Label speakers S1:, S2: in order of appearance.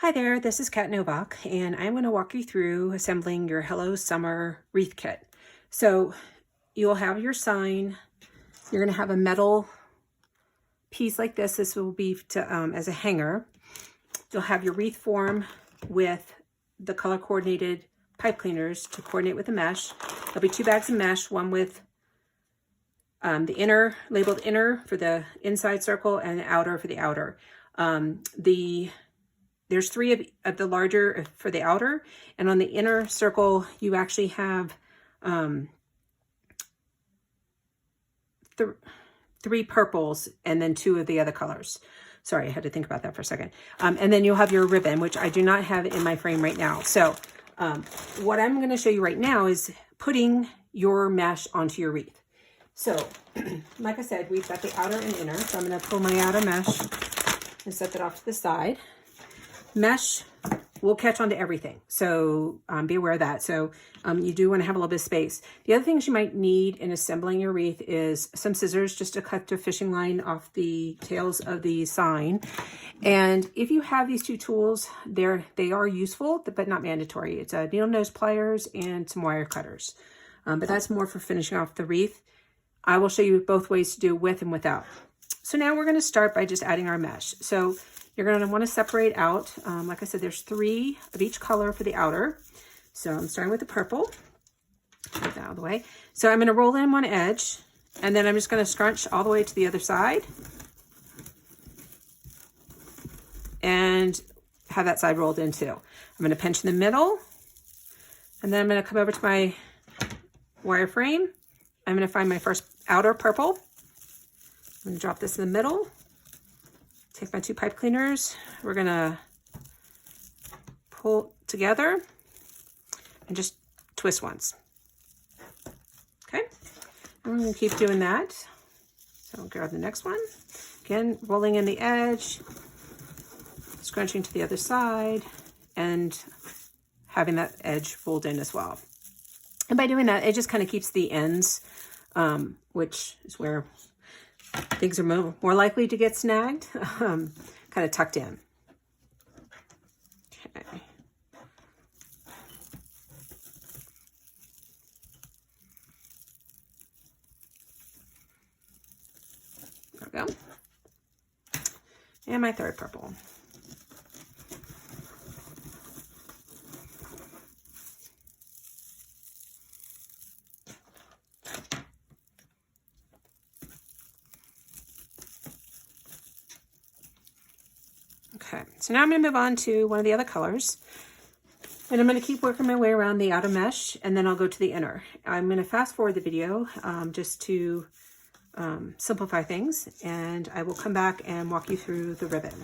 S1: Hi there, this is Kat Novak, and I'm going to walk you through assembling your Hello Summer wreath kit. So you'll have your sign. You're going to have a metal piece like this. This will be to, as a hanger. You'll have your wreath form with the color coordinated pipe cleaners to coordinate with the mesh. There'll be 2 bags of mesh, one with the inner, labeled inner for the inside circle and the outer for the outer. There's 3 of the larger for the outer, and on the inner circle, you actually have 3 purples and then 2 of the other colors. Sorry, I had to think about that for a second. And then you'll have your ribbon, which I do not have in my frame right now. So what I'm going to show you right now is putting your mesh onto your wreath. So like I said, we've got the outer and inner. So I'm going to pull my outer mesh and set that off to the side. Mesh will catch onto everything, so be aware of that. So you do want to have a little bit of space. The other things you might need in assembling your wreath is some scissors just to cut the fishing line off the tails of the sign. And if you have these 2 tools, they are useful, but not mandatory. It's needle nose pliers and some wire cutters. But that's more for finishing off the wreath. I will show you both ways to do with and without. So now we're going to start by just adding our mesh. So you're going to want to separate out, like I said, there's 3 of each color for the outer. So I'm starting with the purple. Get that out of the way. So I'm going to roll in one edge, and then I'm just going to scrunch all the way to the other side. And have that side rolled in too. I'm going to pinch in the middle, and then I'm going to come over to my wireframe. I'm going to find my first outer purple. I'm going to drop this in the middle. Take my 2 pipe cleaners. We're gonna pull together and just twist once. Okay, and we're gonna keep doing that. So I'll grab the next one. Again, rolling in the edge, scrunching to the other side, and having that edge fold in as well. And by doing that, it just kind of keeps the ends, which is where things are more likely to get snagged, kind of tucked in. Okay. There we go. And my third purple. Okay, so now I'm going to move on to one of the other colors, and I'm going to keep working my way around the outer mesh, and then I'll go to the inner. I'm going to fast forward the video just to simplify things, and I will come back and walk you through the ribbon.